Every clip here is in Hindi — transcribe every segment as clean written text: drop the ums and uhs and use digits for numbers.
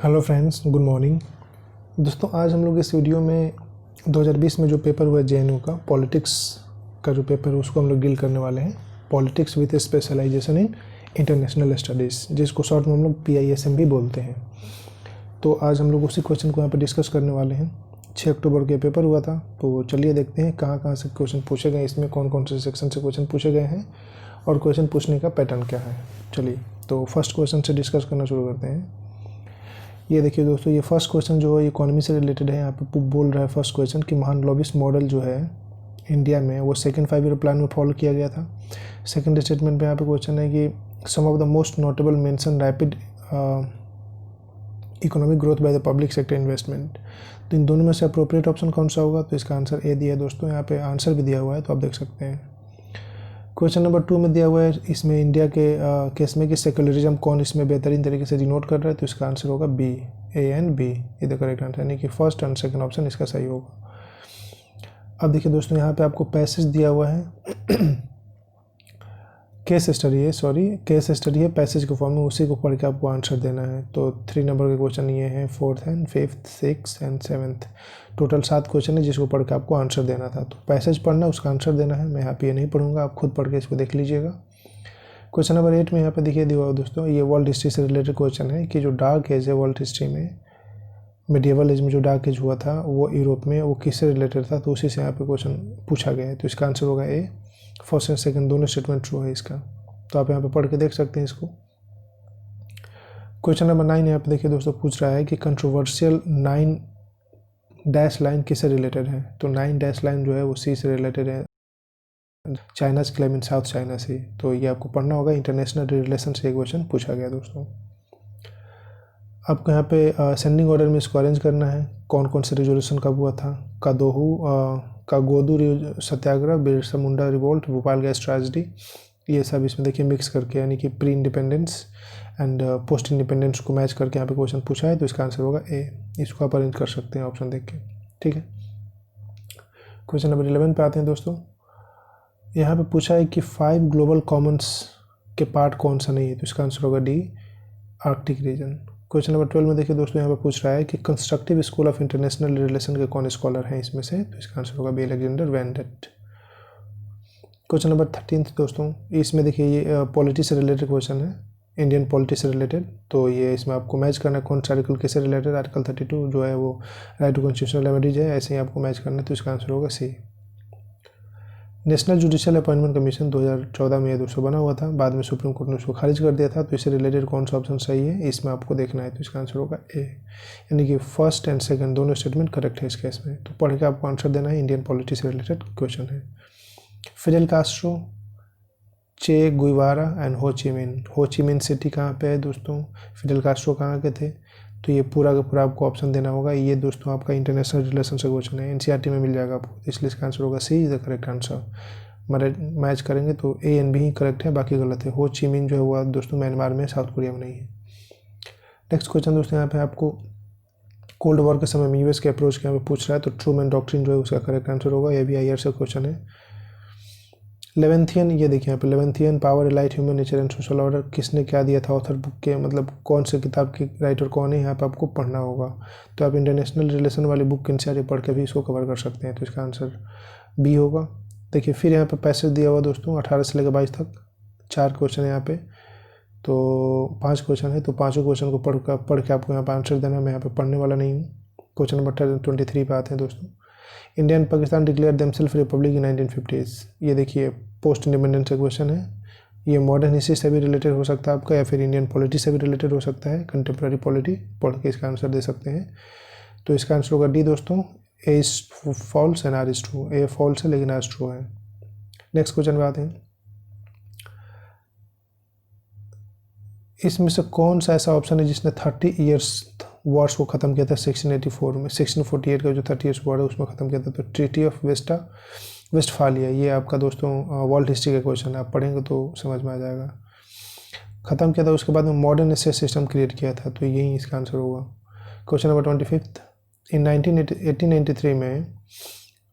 Hello friends, good morning. दोस्तों, आज हम लोग इस वीडियो में 2020 में जो पेपर हुआ जेएनयू का पॉलिटिक्स का जो पेपर है उसको हम लोग डील करने वाले हैं। Politics with specialisation in international studies, जिसको शॉर्ट में हम लोग PISM भी बोलते हैं। तो आज हम लोग उसी क्वेश्चन को यहाँ पर डिस्कस करने वाले हैं। 6 अक्टूबर के पेपर हुआ था, तो चलिए देखते हैं कहाँ कहाँ से क्वेश्चन पूछे गए, इसमें कौन कौन से सेक्शन से क्वेश्चन पूछे गए हैं और क्वेश्चन पूछने का पैटर्न क्या है। चलिए तो फर्स्ट क्वेश्चन से डिस्कस करना शुरू करते हैं। ये देखिए दोस्तों, ये फर्स्ट क्वेश्चन जो है इकोनॉमी से रिलेटेड है। यहाँ पे बोल रहा है फर्स्ट क्वेश्चन कि महालनोबिस मॉडल जो है इंडिया में वो सेकंड 5 ईयर प्लान में फॉलो किया गया था। सेकंड स्टेटमेंट पे यहाँ पे क्वेश्चन है कि some of the most notable mention rapid economic growth by the public sector investment. तो इन दोनों में से अप्रोप्रिएट ऑप्शन कौन सा होगा? तो इसका आंसर ए दिया है दोस्तों। यहाँ पे आंसर भी दिया हुआ है तो आप देख सकते हैं। क्वेश्चन नंबर 2 में दिया हुआ है इसमें इंडिया के केस में कि सेक्युलरिज्म कौन इसमें बेहतरीन तरीके से डिनोट कर रहा है? तो इसका आंसर होगा बी, ए एंड बी ये द करेक्ट आंसर, यानी कि फर्स्ट एंड सेकंड ऑप्शन इसका सही होगा। अब देखिए दोस्तों, यहाँ पे आपको पैसेज दिया हुआ है केस स्टडी है पैसेज के फॉर्म में, उसी को पढ़ के आपको आंसर देना है। तो 3 नंबर के क्वेश्चन ये हैं, 4th and 5th 6th and 7th, total 7 question है जिसको पढ़ के आपको आंसर देना था। तो पैसेज पढ़ना, उसका आंसर देना है। मैं यहाँ पे ये नहीं पढ़ूंगा, आप खुद पढ़ के इसको देख लीजिएगा। क्वेश्चन नंबर 8 में यहाँ पे देखिए दिया हुआ दोस्तों, ये वर्ल्ड हिस्ट्री से रिलेटेड क्वेश्चन है कि जो डार्क एज है वर्ल्ड हिस्ट्री में, मिडिएवल एज में जो डार्क एज हुआ था वो यूरोप में, वो किससे रिलेटेड था? तो उसी से यहाँ पे क्वेश्चन पूछा गया है। तो इसका आंसर होगा ए, फर्स्ट एंड सेकंड दोनों स्टेटमेंट ट्रू है इसका। तो आप यहाँ पे पढ़ के देख सकते हैं इसको। क्वेश्चन नंबर 9 यहाँ पे देखिए दोस्तों, पूछ रहा है कि कंट्रोवर्शियल 9 डैश लाइन किससे रिलेटेड है? तो 9 डैश लाइन जो है वो सी से रिलेटेड है, China's claim in South China Sea. तो ये आपको पढ़ना होगा, इंटरनेशनल रिलेशन से एक क्वेश्चन पूछा गया दोस्तों। आपको यहाँ पे सेंडिंग ऑर्डर में इसको अरेंज करना है। कौन कौन से रिजोल्यूशन कब हुआ था? कागोदू सत्याग्रह, Birsa Munda revolt, Bhopal gas tragedy, ये सब इसमें देखिए मिक्स करके, यानी कि pre independence and post independence को मैच करके यहाँ पे क्वेश्चन पूछा है। तो इसका आंसर होगा ए, इसको आप अरेंज कर सकते हैं ऑप्शन देख के, ठीक है। क्वेश्चन नंबर 11 पे आते हैं दोस्तों। यहाँ पे पूछा है कि 5 ग्लोबल कॉमन्स के पार्ट कौन सा नहीं है? तो इसका आंसर होगा D, Arctic region. Question number 12 में देखिए दोस्तों, यहाँ पे पूछ रहा है कि constructive school of international relation के कौन स्कॉलर हैं इसमें से? तो इसका आंसर होगा B, Alexander Wendt. Question number 13 दोस्तों, इसमें देखिए ये पॉलिटी से रिलेटेड क्वेश्चन है, इंडियन पॉलिटी से रिलेटेड। तो ये इसमें आपको मैच करना है कौन सा आर्टिकल किससे रिलेटेड। आर्टिकल 32 जो है वो राइट टू कॉन्स्टिट्यूशनल रेमेडीज है, ऐसे ही आपको मैच करना है। तो इसका आंसर होगा सी। नेशनल जुडिशियल अपॉइंटमेंट कमीशन 2014 में ये दोस्तों बना हुआ था, बाद में सुप्रीम कोर्ट ने उसको खारिज कर दिया था। तो इससे रिलेटेड कौन सा ऑप्शन सही है इसमें आपको देखना है। तो इसका आंसर होगा ए, यानी कि फर्स्ट एंड सेकंड दोनों स्टेटमेंट करेक्ट है इस केस में। तो पढ़ के आपको आंसर देना है, इंडियन पॉलिटी से रिलेटेड क्वेश्चन है। फिडेल कास्ट्रो, चे गुइवारा एंड हो ची मिन। हो ची मिन सिटी कहाँ पे है दोस्तों? फिडेल कास्ट्रो कहाँ के थे? तो ये पूरा का पूरा आपको ऑप्शन देना होगा। ये दोस्तों आपका इंटरनेशनल रिलेशन से क्वेश्चन है, NCERT में मिल जाएगा आपको, इसलिए इसका आंसर होगा C is the correct answer. Match करेंगे तो ए एंड बी ही करेक्ट है, बाकी गलत है। हो ची मिन जो है वो दोस्तों म्यांमार में, साउथ कोरिया में नहीं है। नेक्स्ट क्वेश्चन दोस्तों, यहाँ पे आपको कोल्ड वॉर के समय में US के अप्रोच के यहाँ पे पूछ रहा है, तो ट्रूमैन डॉक्ट्रिन जो है उसका करेक्ट आंसर होगा। ये भी IR से क्वेश्चन है। 11थियन, ये देखिए यहाँ पे 11थियन power elite human nature and social order किसने क्या दिया था? ऑथर बुक के, मतलब कौन से किताब के राइटर कौन है, यहाँ पे आपको पढ़ना होगा। तो आप इंटरनेशनल रिलेशन वाली बुक NCERT पढ़ के भी इसको कवर कर सकते हैं। तो इसका आंसर बी होगा। देखिए फिर यहाँ पे पैसेज दिया हुआ दोस्तों 18 से लेकर 22 तक, 4 क्वेश्चन है यहाँ पे, तो 5 क्वेश्चन है। तो पाँचों क्वेश्चन को पढ़ के आपको यहाँ पर आंसर देना है। मैं यहाँ पे पढ़ने वाला नहीं हूँ। क्वेश्चन नंबर 23 पे आते हैं दोस्तों। India and Pakistan declare themselves republic in 1950। ये देखिए पोस्ट इंडिपेंडेंस का क्वेश्चन है। ये मॉडर्न हिस्ट्री से भी रिलेटेड हो सकता है आपका, या फिर इंडियन पॉलिटी से भी रिलेटेड हो सकता है, कंटेम्प्रेरी पॉलिटी पढ़ के इसका आंसर दे सकते हैं। तो इसका आंसर होगा डी दोस्तों, A is false and R is true. A false है लेकिन आर ट्रू है। नेक्स्ट क्वेश्चन पे आते हैं। इसमें से कौन सा ऐसा ऑप्शन है जिसने 30 ईयर्स वॉर्स को ख़त्म किया था 1684 में? 1648 का जो 30 ईयर्स वॉर है उसमें ख़त्म किया था। तो ट्रीटी ऑफ वेस्टफालिया, ये आपका दोस्तों वर्ल्ड हिस्ट्री का क्वेश्चन है, आप पढ़ेंगे तो समझ में आ जाएगा। ख़त्म किया था, उसके बाद में मॉडर्न एसेट सिस्टम क्रिएट किया था। तो यही इसका आंसर होगा। क्वेश्चन नंबर 25, इन 1893 में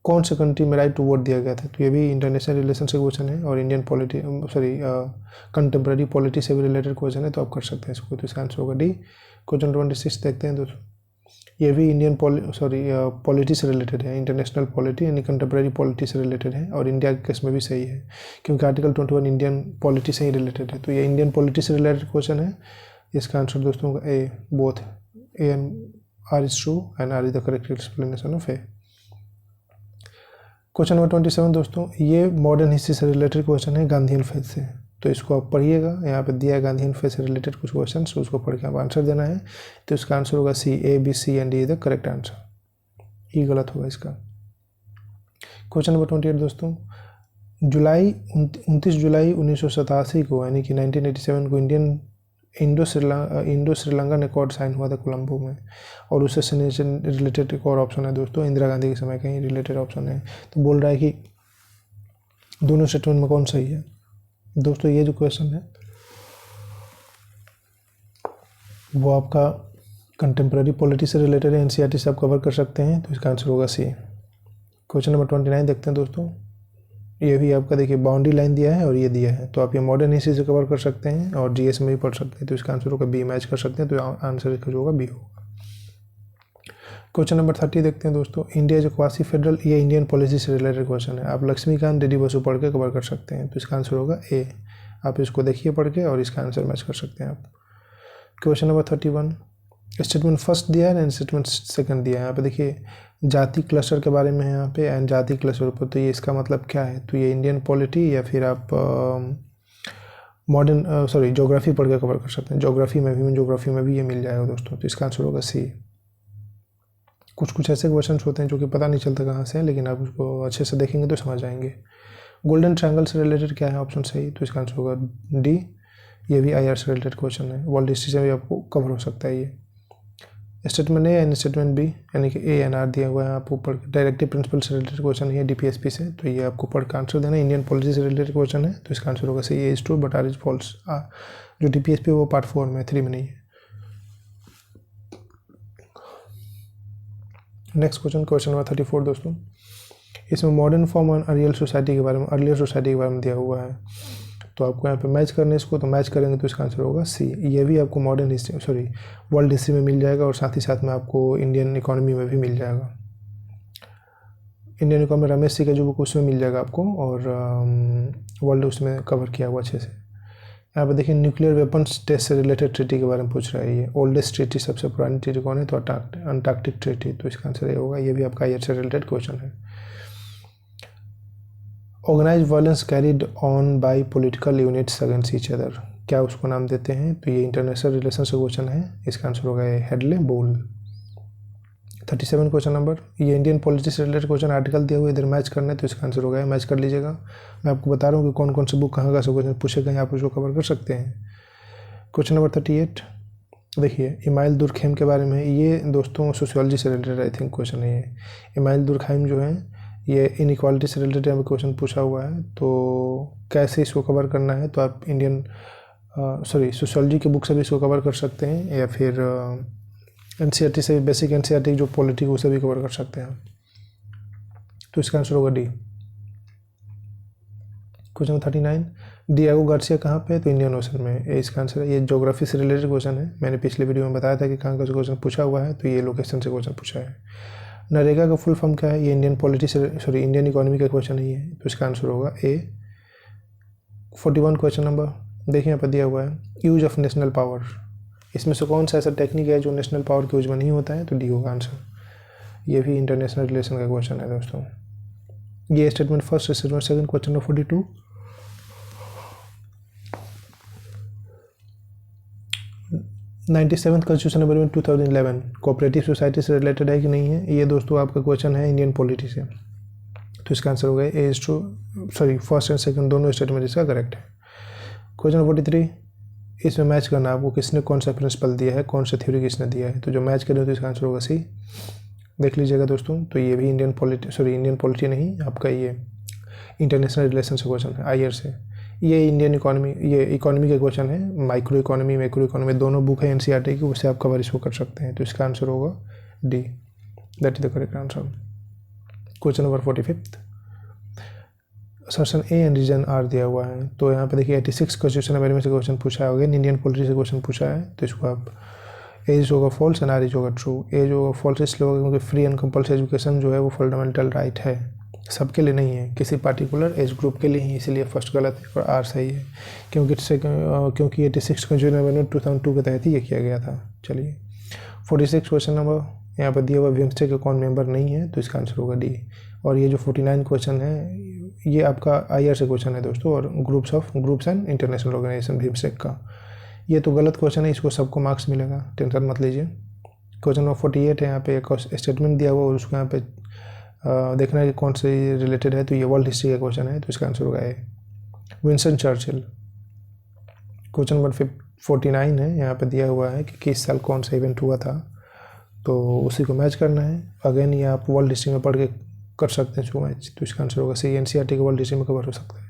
कौन से कंट्री में राइट टू वोट दिया गया था? तो ये भी इंटरनेशनल रिलेशन से क्वेश्चन है और इंडियन कंटेम्प्रेरी पॉलिटी से भी रिलेटेड क्वेश्चन है, तो आप कर सकते हैं इसको। तो इसका आंसर होगा डी, क्वेश्चन 26 देखते हैं दोस्तों, ये भी इंडियन पॉलिटी से रिलेटेड है, इंटरनेशनल पॉलिटी यानी कंटेम्प्रेरी पॉलिटी से रिलेटेड है, और इंडिया के केस में भी सही है क्योंकि आर्टिकल 21 इंडियन पॉलिटी से ही रिलेटेड है। तो ये इंडियन पॉलिटी से रिलेटेड क्वेश्चन है। इसका आंसर दोस्तों A, both A and R is true and R is the correct explanation of A. Question number 27 दोस्तों, ये मॉडर्न हिस्ट्री से रिलेटेड क्वेश्चन है, गांधीयन फेज से। तो इसको आप पढ़िएगा, यहाँ पे दिया है गांधीयन फेज से रिलेटेड कुछ क्वेश्चन, उसको पढ़ के आप आंसर देना है। तो इसका आंसर होगा C, A B C and D is the correct answer. E गलत होगा इसका। क्वेश्चन नंबर 28 दोस्तों, 29 जुलाई 1987 को यानी कि 1987 को इंडो श्रीलंकन अकॉर्ड साइन हुआ था कोलंबो में, और उससे से रिलेटेड एक और ऑप्शन है दोस्तों, इंदिरा गांधी के समय का ही रिलेटेड ऑप्शन है। तो बोल रहा है कि दोनों स्टेटमेंट में कौन सही है। दोस्तों ये जो क्वेश्चन है वो आपका कंटेम्प्रेरी पॉलिटी से रिलेटेड है, एनसीईआरटी से आप कवर कर सकते हैं। तो इसका आंसर होगा सी। क्वेश्चन नंबर 29 देखते हैं दोस्तों, ये भी आपका देखिए बाउंड्री लाइन दिया है और ये दिया है, तो आप ये मॉडर्न हिस्ट्री से कवर कर सकते हैं और जीएस में भी पढ़ सकते हैं। तो इसका आंसर होगा बी, मैच कर सकते हैं। तो आंसर इसका जो होगा बी होगा। क्वेश्चन नंबर 30 देखते हैं दोस्तों, इंडिया जो क्वासी फेडरल, ये इंडियन पॉलिसी से रिलेटेड क्वेश्चन है। आप लक्ष्मीकांत रेड्डी बसु पढ़ के कवर कर सकते हैं। तो इसका आंसर होगा ए। आप इसको देखिए पढ़ के और इसका आंसर मैच कर सकते हैं आप। क्वेश्चन नंबर 31, स्टेटमेंट फर्स्ट दिया है एंड स्टेटमेंट सेकंड दिया है। यहाँ पे देखिए जाति क्लस्टर के बारे में है यहाँ पे, एंड जाति क्लस्टर पर। तो ये इसका मतलब क्या है, तो ये इंडियन पॉलिटी या फिर आप मॉडर्न ज्योग्राफी पढ़ के कवर कर सकते हैं। ज्योग्राफी में भी ये मिल जाएगा दोस्तों। तो इसका आंसर होगा सी। कुछ ऐसे क्वेश्चन होते हैं जो कि पता नहीं चलता कहाँ से हैं, लेकिन आप उसको अच्छे से देखेंगे तो समझ जाएंगे। गोल्डन ट्रायंगल से रिलेटेड क्या है, ऑप्शन सही। तो इसका आंसर होगा डी। ये भी आईआर से रिलेटेड क्वेश्चन है, वर्ल्ड हिस्ट्री से भी आपको कवर हो सकता है ये। Statement A and statement B यानी कि ए एन आर दिया हुआ है आप ऊपर। डायरेक्टिव प्रिंसिपल से रिलेटेड क्वेश्चन है डीपीएसपी से। तो ये आपको पढ़ के आंसर देना है। इंडियन पॉलिसी से रिलेटेड क्वेश्चन है। तो इसका आंसर होगा C, A is true but R is false. जो डीपीएसपी वो पार्ट 4 में, 3 में नहीं है। नेक्स्ट क्वेश्चन नंबर 34 दोस्तों, इसमें मॉडर्न फॉर्म और अर्लियर सोसाइटी के बारे में दिया हुआ है। तो आपको यहाँ पे मैच करने इसको, तो मैच करेंगे तो इसका आंसर होगा सी। ये भी आपको मॉडर्न हिस्ट्री वर्ल्ड हिस्ट्री में मिल जाएगा और साथ ही साथ में आपको इंडियन इकोनॉमी में भी मिल जाएगा। इंडियन इकोनॉमी रमेश सी का जो बुक उसमें मिल जाएगा आपको, और वर्ल्ड उसमें कवर किया हुआ अच्छे से। यहाँ पे देखिए न्यूक्लियर वेपन्स टेस्ट से रिलेटेड ट्रीटी के बारे में पूछ रहा है। ये ओल्डेस्ट ट्रीटी, सबसे पुरानी ट्रीटी कौन है, तो अंटार्कटिक ट्रीटी। तो इसका आंसर ये होगा। ये भी आपका आईआर से रिलेटेड क्वेश्चन है। Organise violence carried on by political units against each other, क्या उसको नाम देते हैं। तो ये इंटरनेशनल रिलेशन से क्वेश्चन है। इसका आंसर होगा हेडले बोल। 37 क्वेश्चन नंबर, ये इंडियन पॉलिटी से रिलेटेड क्वेश्चन आर्टिकल दिया हुआ इधर मैच करना है। तो इसका आंसर होगा मैच कर लीजिएगा। मैं आपको बता रहा हूँ कि कौन कौन से बुक कहाँ का क्वेश्चन पूछे गए, आप उसको कवर कर सकते हैं। क्वेश्चन नंबर 38 देखिए इमाइल दुर्खेम के बारे में। ये दोस्तों सोशियोलॉजी से रिलेटेड आई थिंक क्वेश्चन है। ये इमाइल दुर्खेम जो है ये इनइक्वालिटी से रिलेटेड यहाँ पे क्वेश्चन पूछा हुआ है। तो कैसे इसको कवर करना है, तो आप सोशियोलॉजी के बुक से भी इसको कवर कर सकते हैं, या फिर एनसीईआरटी से, बेसिक एनसीईआरटी जो पॉलिटी उसे भी कवर कर सकते हैं। तो इसका आंसर होगा डी। क्वेश्चन 39, डिएगो गार्सिया कहाँ पे है, तो इंडियन ओशन में। इसका आंसर है। ये ज्योग्राफी से रिलेटेड क्वेश्चन है। मैंने पिछले वीडियो में बताया था कि कहाँ का क्वेश्चन पूछा हुआ है, तो ये लोकेशन से क्वेश्चन पूछा है। नरेगा का फुल फॉर्म क्या है, ये इंडियन पॉलिटी से इंडियन इकोनॉमी का क्वेश्चन नहीं है। तो इसका आंसर होगा ए। 41 क्वेश्चन नंबर देखिए यहाँ पर दिया हुआ है यूज ऑफ नेशनल पावर। इसमें से कौन सा ऐसा टेक्निक है जो नेशनल पावर के यूज में नहीं होता है, तो डी होगा आंसर। ये भी इंटरनेशनल रिलेशन का क्वेश्चन है दोस्तों। ये statement first, statement second, question number 42। 97 constitution amendment 2011 cooperative society से रिलेटेड है कि नहीं है, ये दोस्तों आपका क्वेश्चन है इंडियन पॉलिटी से। तो इसका आंसर होगा A is true, first and second दोनों स्टेटमेंट इसका करेक्ट है। क्वेश्चन 43, इसमें मैच करना आपको किसने कौन सा प्रिंसिपल दिया है, कौन सा थ्योरी किसने दिया है। तो जो मैच करें तो इसका आंसर होगा सी। देख लीजिएगा दोस्तों। तो ये भी इंडियन पॉलिटी नहीं, आपका ये इंटरनेशनल रिलेशन से क्वेश्चन है आईआर से। ये इंडियन इकोनॉमी, ये इकोनॉमी का क्वेश्चन है। माइक्रो इकोनॉमी, मैक्रो इकोनॉमी दोनों बुक है एनसीईआरटी की, उससे आप कवर इसको कर सकते हैं। तो इसका आंसर होगा D, that is the correct answer. Question number 45, section A and reason R दिया हुआ है। तो यहाँ पे देखिए 86 कॉन्स्टिट्यूशन अमेंडमेंट से क्वेश्चन पूछा है, इंडियन पॉलिटी से क्वेश्चन पूछा है। तो इसको आप एज होगा फॉल्स एंड आर इज होगा ट्रू। एज होगा फॉल्स इसलिए होगा क्योंकि फ्री एंड कंपल्सरी एजुकेशन जो है वो फंडामेंटल राइट है, सबके लिए नहीं है, किसी पार्टिकुलर एज ग्रुप के लिए ही, इसलिए फर्स्ट गलत है और आर सही है, क्योंकि 86 कंज्यूमर अमेंडमेंट 2002 के तहत ही ये किया गया था। चलिए 46 क्वेश्चन नंबर यहाँ पर दिया हुआ बिम्स्टेक का कौन मेंबर नहीं है, तो इसका आंसर होगा डी। और ये जो 49 क्वेश्चन है ये आपका IR से क्वेश्चन है दोस्तों, और groups and international organisation BIMSTEC का। ये तो गलत क्वेश्चन है, इसको सबको मार्क्स मिलेगा, टेंशन मत लीजिए। क्वेश्चन नंबर 48 है, यहाँ पे एक स्टेटमेंट दिया हुआ और उसको यहाँ पे देखना है कि कौन से रिलेटेड है, तो ये वर्ल्ड हिस्ट्री का क्वेश्चन है, तो इसका आंसर होगा ए, विंस्टन चर्चिल। क्वेश्चन नंबर 49 है, यहाँ पे दिया हुआ है कि किस साल कौन सा इवेंट हुआ था, तो उसी को मैच करना है। अगेन ये आप वर्ल्ड हिस्ट्री में पढ़ के कर सकते हैं इसको मैच, तो इसका आंसर होगा सी, NCERT का वर्ल्ड हिस्ट्री में कवर हो सकता है।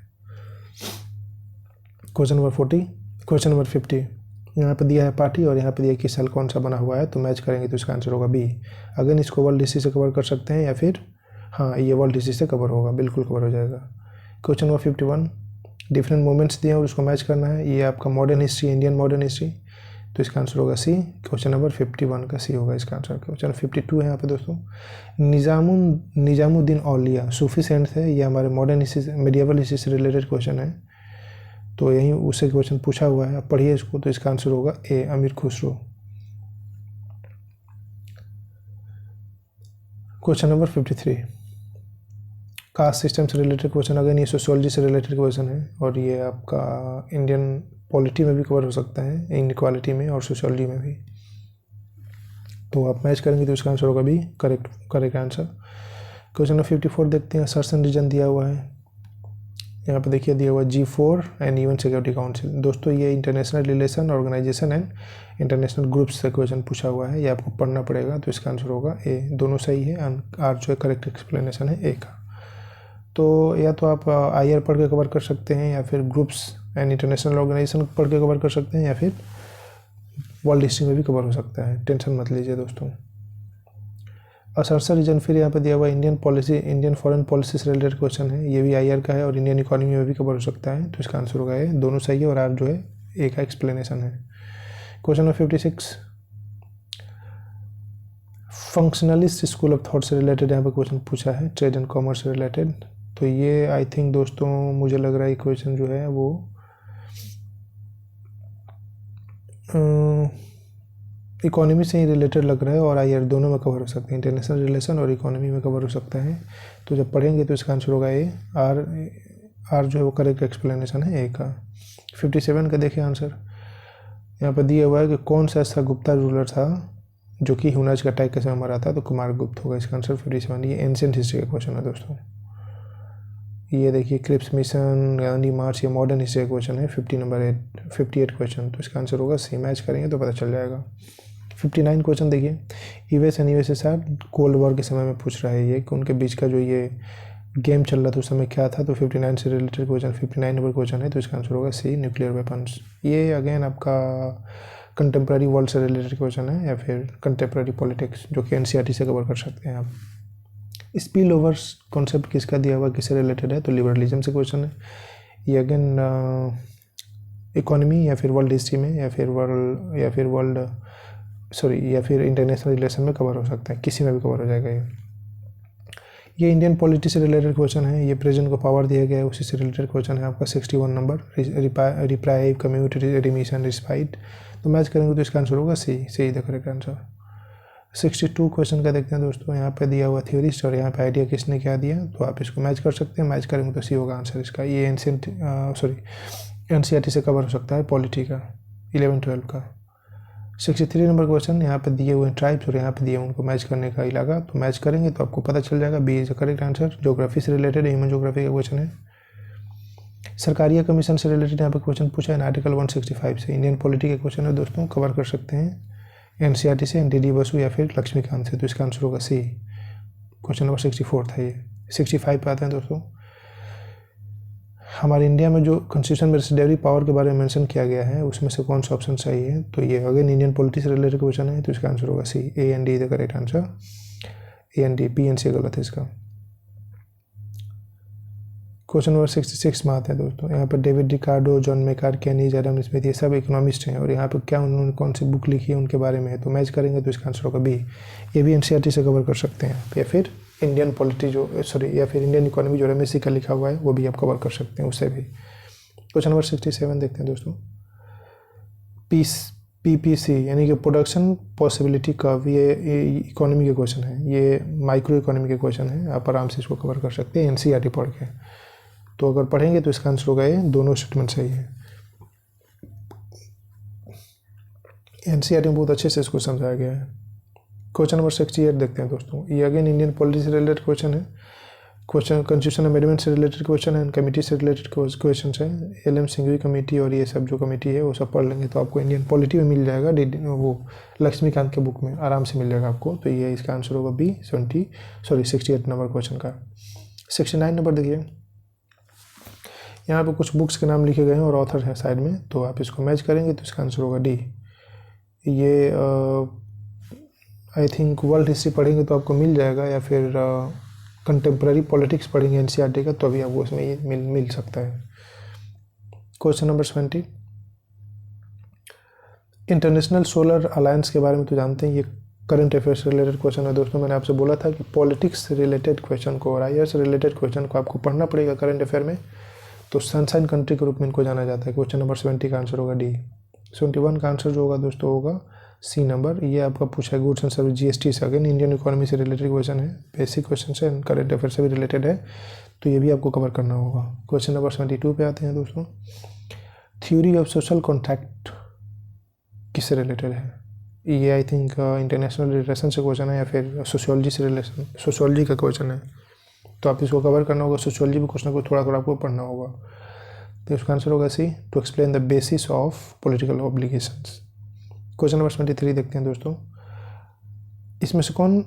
क्वेश्चन नंबर 50 यहाँ पे दिया है पार्टी और यहाँ पे दिया है किस साल कौन सा बना हुआ है, तो मैच करेंगे तो इसका आंसर होगा बी। अगेन इसको वर्ल्ड हिस्ट्री से कवर कर सकते हैं या फिर हाँ ये वर्ल्ड हिस्ट्री से कवर होगा, बिल्कुल कवर हो जाएगा। क्वेश्चन नंबर 51 डिफरेंट मोमेंट्स दिए हैं और उसको मैच करना है, ये आपका modern history, Indian modern history, तो इसका आंसर होगा सी। क्वेश्चन नंबर 51 का सी होगा इसका आंसर। क्वेश्चन 52 है यहाँ पे दोस्तों, निजामुद्दीन औलिया सूफी सेंट थे, ये हमारे मॉडर्न हिस्ट्री मेडिएवल हिस्ट्री से रिलेटेड क्वेश्चन है, तो यहीं उससे क्वेश्चन पूछा हुआ है, आप पढ़िए इसको, तो इसका आंसर होगा ए, अमीर Khusro. Question number 53 caste system से रिलेटेड क्वेश्चन, अगेन ये सोशियोलॉजी से रिलेटेड क्वेश्चन है और ये आपका इंडियन पॉलिटी में भी कवर हो सकता है, इनइक्वालिटी में और सोशियोलॉजी में भी, तो आप मैच करेंगे तो इसका आंसर होगा भी करेक्ट आंसर। क्वेश्चन नंबर 54 देखते हैं, सर्सन रीजन दिया हुआ है, यहाँ पे देखिए दिया हुआ G4 and UN security council. दोस्तों ये international relation organisation and international groups से क्वेश्चन पूछा हुआ है, ये आपको पढ़ना पड़ेगा, तो इसका आंसर होगा ए, दोनों सही है, आर जो है करेक्ट एक्सप्लेनेशन है ए का। तो या तो आप IR पढ़ के कवर कर सकते हैं या फिर ग्रुप्स एंड इंटरनेशनल ऑर्गेनाइजेशन पढ़ के कवर कर सकते हैं या फिर वर्ल्ड हिस्ट्री में भी कवर हो सकता है, टेंशन मत लीजिए दोस्तों। और सर्सा रीजन फिर यहाँ पे दिया हुआ इंडियन फॉरेन पॉलिसी से रिलेटेड क्वेश्चन है, ये भी IR का है और इंडियन इकोनॉमी में भी कवर हो सकता है, तो इसका आंसर होगा ए, दोनों सही है और आर जो है ए का एक्सप्लेनेशन है। Question number 56 functionalist school of thought से रिलेटेड यहाँ पे क्वेश्चन पूछा है, ट्रेड एंड कॉमर्स से रिलेटेड, तो ये आई थिंक दोस्तों मुझे लग रहा है क्वेश्चन जो है वो इकोनॉमी से ही रिलेटेड लग रहा है और IR दोनों में कवर हो सकते हैं, इंटरनेशनल रिलेशन और इकोनॉमी में कवर हो सकता है, तो जब पढ़ेंगे तो इसका आंसर होगा ए, आर जो है वो करेक्ट एक्सप्लेनेशन है ए का। 57 का देखिए आंसर, यहाँ पर दिया हुआ है कि कौन सा ऐसा गुप्ता रूलर था जो कि हुनाज का अटैक के समय मरा था, तो कुमार गुप्त होगा इसका आंसर 57। ये एंशिएंट हिस्ट्री का क्वेश्चन है दोस्तों, ये देखिए क्रिप्स मिशन, गांधी मार्च, ये मॉडर्न हिस्ट्री का क्वेश्चन है 58 क्वेश्चन, तो इसका आंसर होगा सी, मैच करेंगे तो पता चल जाएगा। 59 क्वेश्चन देखिए, US and USSR cold war के समय में पूछ रहा है ये कि उनके बीच का जो ये गेम चल रहा था उस समय क्या था, तो 59 से रिलेटेड क्वेश्चन 59 नंबर क्वेश्चन है, तो इसका आंसर होगा सी, न्यूक्लियर वेपन्स। ये अगेन आपका कंटेम्प्रेरी वर्ल्ड से रिलेटेड क्वेश्चन है या फिर कंटेम्प्रेरी पॉलिटिक्स, जो कि NCERT से कवर कर सकते हैं आप। स्पिल ओवर्स कॉन्सेप्ट किसका दिया हुआ, किससे रिलेटेड है, तो लिबरलिज्म से क्वेश्चन है, ये अगेन इकोनॉमी या फिर वर्ल्ड हिस्ट्री में या फिर इंटरनेशनल रिलेशन में कवर हो सकता है, किसी में भी कवर हो जाएगा ये इंडियन पॉलिटी से रिलेटेड क्वेश्चन है, ये प्रेजेंट को पावर दिया गया है उसी से रिलेटेड क्वेश्चन है आपका। 61 number reprieve community remission respite, तो मैच करेंगे तो इसका आंसर होगा see the correct answer. 62 question का देखते हैं दोस्तों, यहाँ पे दिया हुआ थ्योरिस्ट और यहाँ पे आइडिया किसने क्या दिया, तो आप इसको मैच कर सकते हैं, मैच करेंगे तो सी होगा आंसर इसका। ये NCERT से कवर हो सकता है पॉलिटी का 11-12 का। 63 नंबर क्वेश्चन, यहाँ पे दिए हुए ट्राइब्स और यहाँ पे दिए उनको मैच करने का इलाका, तो मैच करेंगे तो आपको पता चल जाएगा, B is the correct answer. Geography से रिलेटेड ह्यूमन ज्योग्राफी का क्वेश्चन है। सरकारिया कमीशन से रिलेटेड यहाँ पे क्वेश्चन पूछा है आर्टिकल 165 से, इंडियन पॉलिटी के क्वेश्चन है दोस्तों, कवर कर सकते हैं NCERT से, NTD बसु या फिर लक्ष्मीकांत से, तो इसका आंसर होगा सी। क्वेश्चन नंबर 64 था ये। 65 पे आते हैं दोस्तों, हमारे इंडिया में जो कॉन्स्टिट्यूशन में रेसिडेवरी पावर के बारे में मेंशन किया गया है उसमें से कौन सा ऑप्शन सही है, तो ये अगेन इंडियन पॉलिटी से रिलेटेड क्वेश्चन है, तो इसका आंसर होगा सी, A and D the correct answer. A and D, B and C गलत है इसका। क्वेश्चन नंबर 66 में आते हैं दोस्तों। यहाँ पर डेविड रिकार्डो, जॉन मेकार, केनी, एडम स्मिथ, ये सब इकोनॉमिस्ट हैं और यहाँ पर क्या उन्होंने कौन सी बुक लिखी है उनके बारे में है। तो मैच करेंगे तो इसका आंसर होगा बी। ये भी एनसीईआरटी से कवर कर सकते हैं, या फिर इंडियन पॉलिटी या फिर इंडियन इकोनॉमी जो एमएससी का लिखा हुआ है वो भी आप कवर कर सकते हैं, उससे भी। क्वेश्चन नंबर 67 देखते हैं दोस्तों। पीपीसी यानी कि प्रोडक्शन पॉसिबिलिटी कर्व, ये इकोनॉमी के क्वेश्चन है, ये माइक्रो इकोनॉमी के क्वेश्चन है। आप आराम से इसको कवर कर सकते हैं एनसीईआरटी पढ़ के। तो अगर पढ़ेंगे तो इसका आंसर होगा ये, दोनों स्टेटमेंट सही है। एनसीईआरटी में बहुत अच्छे से इसको समझाया गया है। क्वेश्चन नंबर 68 देखते हैं दोस्तों। ये अगेन इंडियन पॉलिटी से रिलेटेड क्वेश्चन है। क्वेश्चन कॉन्स्टिट्यूशन अमेंडमेंट से रिलेटेड क्वेश्चन है, कमेटी से रिलेटेड क्वेश्चन है। एलएम सिंघवी कमेटी और ये सब जो कमेटी है वो सब पढ़ लेंगे तो आपको इंडियन पॉलिटी में मिल जाएगा, वो लक्ष्मीकांत के बुक में आराम से मिल जाएगा आपको। तो ये इसका आंसर होगा बी 68 नंबर क्वेश्चन का। 69 नंबर देखिए, यहाँ पे कुछ बुक्स के नाम लिखे गए हैं और ऑथर हैं साइड में, तो आप इसको मैच करेंगे तो इसका आंसर होगा डी। ये आई थिंक वर्ल्ड हिस्ट्री पढ़ेंगे तो आपको मिल जाएगा, या फिर कंटेम्प्रेरी पॉलिटिक्स पढ़ेंगे एनसीईआरटी का तो अभी आपको उसमें ये मिल सकता है। Question number 70, international solar alliance के बारे में तो जानते हैं, ये करंट अफेयर्स से रिलेटेड क्वेश्चन है दोस्तों। मैंने आपसे बोला था कि पॉलिटिक्स से रिलेटेड क्वेश्चन को और आईआर से रिलेटेड क्वेश्चन को आपको पढ़ना पड़ेगा करंट अफेयर में, तो सनशाइन कंट्री के रूप में इनको जाना जाता है। क्वेश्चन नंबर 70 का आंसर होगा डी। 71 का आंसर जो होगा दोस्तों होगा सी नंबर। ये आपका पूछा है गुड्स एंड सर्विस जीएसटी से, अगेन इंडियन इकोनॉमी से रिलेटेड क्वेश्चन है, बेसिक क्वेश्चन है, करंट अफेयर से भी रिलेटेड है, तो ये भी आपको कवर करना होगा। क्वेश्चन नंबर 72 पे आते हैं दोस्तों। थ्योरी ऑफ सोशल कॉन्ट्रैक्ट किससे रिलेटेड है? ये आई थिंक इंटरनेशनल रिलेशन से क्वेश्चन है, या फिर सोशियोलॉजी से रिलेशन, सोशियोलॉजी का क्वेश्चन है, तो आप इसको कवर करना होगा। सोशियोलॉजी में कुछ ना कुछ थोड़ा थोड़ा आपको पढ़ना होगा। तो इसका आंसर होगा C, to explain the basis of political obligations. Question number 73 देखते हैं दोस्तों। इसमें से कौन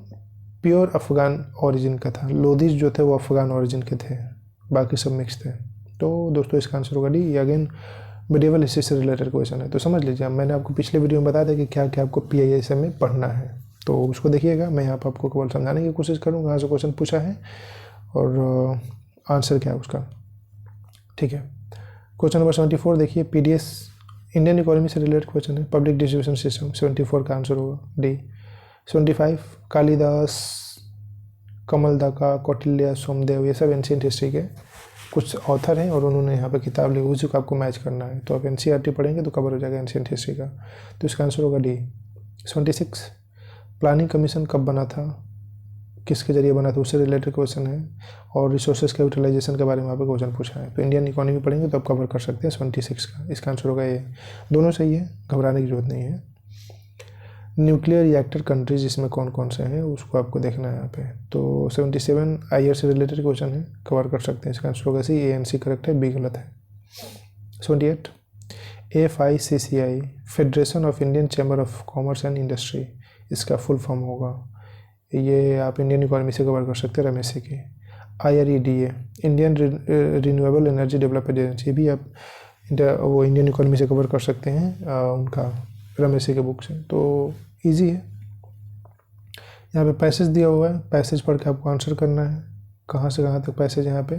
प्योर अफगान ओरिजिन का था? लोधीज जो थे वो अफगान ओरिजिन के थे, बाकी सब मिक्स थे। तो दोस्तों इसका आंसर होगा डी। ये अगेन मिडिवल हिस्ट्री से रिलेटेड क्वेश्चन है, तो समझ लीजिए। मैंने आपको पिछले वीडियो में बताया था कि क्या क्या आपको पीआईएसएम में पढ़ना है, तो उसको देखिएगा। मैं यहाँ पर आपको केवल समझाने की कोशिश करूँगा कहाँ से क्वेश्चन पूछा है और आंसर क्या है उसका, ठीक है। क्वेश्चन नंबर 74 देखिए, पीडीएस इंडियन इकोनॉमी से रिलेटेड क्वेश्चन है, पब्लिक डिस्ट्रीब्यूशन सिस्टम। 74 का आंसर होगा डी। 75 कालिदास, कमलदाका, कौटिल्य, सोमदेव, ये सब एंशिएंट हिस्ट्री के कुछ ऑथर हैं और उन्होंने यहाँ पे किताब लिखी, उसी को आपको मैच करना है। तो आप एनसीईआरटी पढ़ेंगे तो कवर हो जाएगा एंशिएंट हिस्ट्री का, तो इसका आंसर होगा डी। 76 प्लानिंग कमीशन कब बना था, किसके जरिए बना था, उससे रिलेटेड क्वेश्चन है। और रिसोर्सेज का यूटिलाइजेशन के बारे में आपको क्वेश्चन पूछा है, तो इंडियन इकोनॉमी पढ़ेंगे तो आप कवर कर सकते हैं 76 का। इसका आंसर होगा ये, दोनों सही है, घबराने की जरूरत नहीं है। न्यूक्लियर रिएक्टर कंट्रीज इसमें कौन कौन से हैं उसको आपको देखना है यहाँ पे। तो 77 आईआर से रिलेटेड क्वेश्चन है, कवर कर सकते हैं। इसका आंसर होगा सी, एएनसी करेक्ट है, बी गलत है। 78 FICCI federation of Indian chamber of commerce and industry, इसका फुल फॉर्म होगा, ये आप इंडियन इकोनॉमी से कवर कर सकते हैं रमेश की। IREDA Indian renewable energy development agency, ये भी आप वो इंडियन इकोनॉमी से कवर कर सकते हैं उनका रमेश के बुक से, तो इजी है। यहाँ पे पैसेज दिया हुआ है, पैसेज पढ़ के आपको आंसर करना है, कहाँ से कहाँ तक पैसेज। यहाँ पे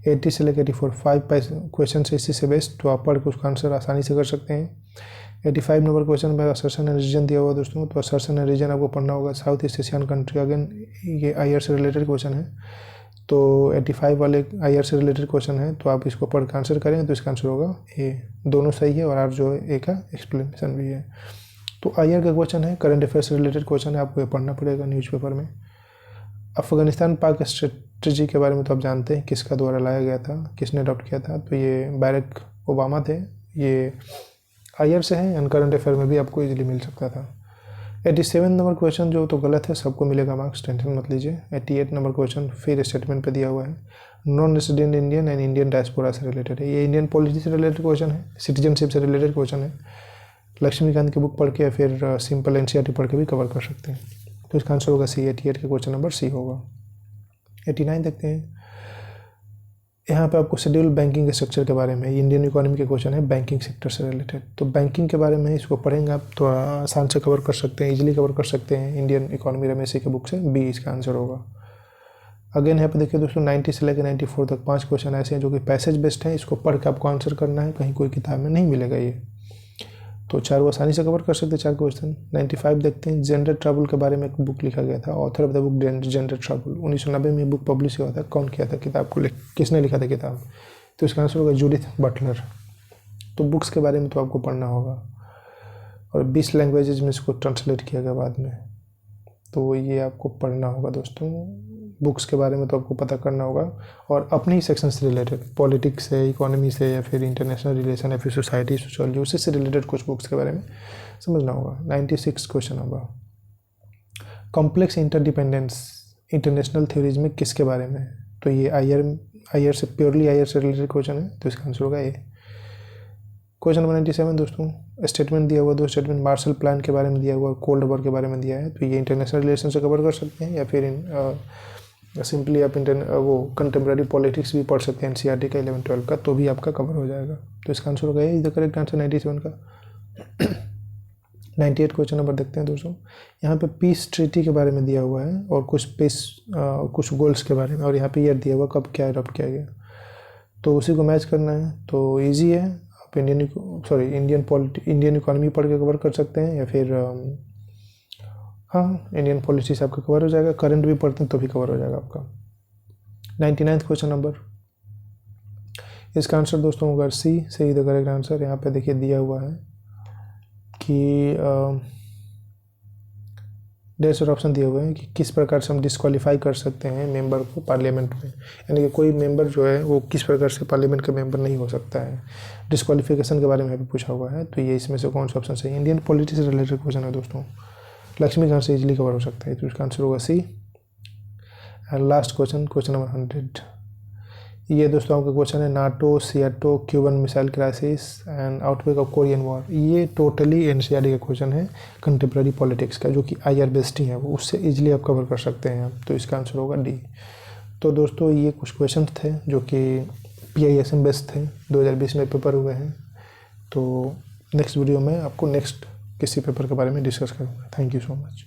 80 से लेकर 84 5 क्वेश्चन है इसी से बेस्ट, तो आप पढ़ के उसका आंसर आसानी से कर सकते हैं। 85 नंबर क्वेश्चन में असर्शन एंड रीजन दिया हुआ दोस्तों, तो असर्शन एंड रीजन आपको पढ़ना होगा। South east Asian country, again ये आईआर से रिलेटेड क्वेश्चन है, तो 85 वाले आईआर से रिलेटेड क्वेश्चन है, तो आप इसको पढ़ के आंसर करेंगे तो इसका आंसर होगा ए, दोनों सही है और आर जो ए का एक्सप्लेनेशन भी है। तो आईआर का क्वेश्चन है, करंट अफेयर से रिलेटेड क्वेश्चन है, आपको ये पढ़ना पड़ेगा न्यूज़पेपर में। अफगानिस्तान पाक स्ट्रेटजी के बारे में तो आप जानते हैं, किसका द्वारा लाया गया था, किसने अडॉप्ट किया था, तो ये बैरक ओबामा थे। ये आईआर से है, एंड करंट अफेयर में भी आपको इजीली मिल सकता था। 87 नंबर क्वेश्चन जो तो गलत है, सबको मिलेगा मार्क्स, टेंशन मत लीजिए। 88 नंबर क्वेश्चन फिर स्टेटमेंट पे दिया हुआ है, non resident Indian and Indian diaspora से रिलेटेड है। ये इंडियन पॉलिसी से रिलेटेड क्वेश्चन है, सिटीजनशिप से रिलेटेड क्वेश्चन है। लक्ष्मीकांत की बुक पढ़ के या फिर सिंपल एनसीईआरटी पढ़ के भी कवर कर सकते हैं, तो इसका आंसर होगा सी। 88 के क्वेश्चन नंबर सी होगा। 89 देखते हैं, यहाँ पे आपको शेड्यूल बैंकिंग के स्ट्रक्चर के बारे में, इंडियन इकोनॉमी के क्वेश्चन है बैंकिंग सेक्टर से रिलेटेड, तो बैंकिंग के बारे में इसको पढ़ेंगे आप तो आसान से कवर कर सकते हैं, इजीली कवर कर सकते हैं इंडियन इकोनॉमी रमेश के बुक से, बी इसका आंसर होगा। अगेन यहाँ पे देखिए दोस्तों 90 से लेकर 94 तक 5 क्वेश्चन ऐसे हैं जो कि पैसेज बेस्ड हैं, इसको पढ़ के आपको आंसर करना है, कहीं कोई किताब में नहीं मिलेगा ये। तो 4 वो आसानी से कवर कर सकते हैं 4 क्वेश्चन। 95 देखते हैं, जेंडर ट्रबल के बारे में एक बुक लिखा गया था, author of the book gender trouble. 1990 में बुक पब्लिश हुआ था, कौन किया था किताब को, किसने लिखा था किताब? तो इसका आंसर होगा जूडिथ बटलर। तो बुक्स के बारे में तो आपको पढ़ना होगा, और 20 लैंग्वेजेज में इसको ट्रांसलेट किया गया बाद में, तो ये आपको पढ़ना होगा दोस्तों। बुक्स के बारे में तो आपको पता करना होगा, और अपने ही सेक्शन से रिलेटेड, पॉलिटिक्स से, इकोनॉमी से, या फिर इंटरनेशनल रिलेशन, या फिर सोसाइटी सोशोलॉजी, उससे से रिलेटेड कुछ बुक्स के बारे में समझना होगा। 96 क्वेश्चन होगा, कॉम्प्लेक्स इंटरडिपेंडेंस इंटरनेशनल थ्योरीज में किसके बारे में? तो ये आईआर से, प्योरली आईआर से रिलेटेड क्वेश्चन है, तो इसका आंसर होगा ए। क्वेश्चन नंबर 97 दोस्तों, स्टेटमेंट दिया हुआ, 2 स्टेटमेंट मार्शल प्लान के बारे में दिया हुआ, कोल्ड वॉर के बारे में दिया है, तो ये इंटरनेशनल रिलेशन से कवर कर सकते हैं, या फिर सिंपली आप वो कंटेम्प्रेरी पॉलिटिक्स भी पढ़ सकते हैं एनसीईआरटी का 11-12 का, तो भी आपका कवर हो जाएगा। तो इसका आंसर होगा ये, द करेक्ट आंसर 97 का। 98 क्वेश्चन नंबर देखते हैं दोस्तों, यहाँ पे पीस ट्रीटी के बारे में दिया हुआ है, और कुछ गोल्स के बारे में, और यहाँ पे ईयर दिया हुआ कब क्या अडॉप्ट किया गया, तो उसी को मैच करना है। तो ईजी है, आप इंडियन इकोनॉमी पढ़ के कवर कर सकते हैं, या फिर हाँ इंडियन पॉलिसी से आपका कवर हो जाएगा, करंट भी पढ़ते हैं तो भी कवर हो जाएगा आपका। 99 क्वेश्चन नंबर, इसका आंसर दोस्तों होगा सी, सही द करेक्ट आंसर। यहाँ पे देखिए दिया हुआ है कि ढेर सारे ऑप्शन दिए हुए हैं कि किस प्रकार से हम डिस्क्वालीफाई कर सकते हैं मेंबर को पार्लियामेंट में, यानी कि कोई मेंबर जो है वो किस प्रकार से पार्लियामेंट का मेंबर नहीं हो सकता है। डिस्क्वालिफिकेशन के बारे में भी पूछा हुआ है, तो ये इसमें से कौन सा ऑप्शन सही है? इंडियन पॉलिटी से रिलेटेड क्वेश्चन है दोस्तों, लक्ष्मीकांत से इजीली कवर हो सकता है, तो इसका आंसर होगा C. And last question, question number 100, ये दोस्तों आपका क्वेश्चन है, NATO, SEATO, Cuban missile crisis and outbreak of Korean war. ये टोटली एनसीईआरटी का क्वेश्चन है कंटेम्प्रेरी पॉलिटिक्स का, जो कि आईआर बेस्ड ही है, वो उससे इजीली आप कवर कर सकते हैं, तो इसका आंसर होगा डी। तो दोस्तों ये कुछ क्वेश्चन थे जो कि PISM बेस्ड थे, 2020 में पेपर हुए हैं। तो नेक्स्ट वीडियो में आपको नेक्स्ट किसी पेपर के बारे में डिस्कस करूँगा। Thank you so much.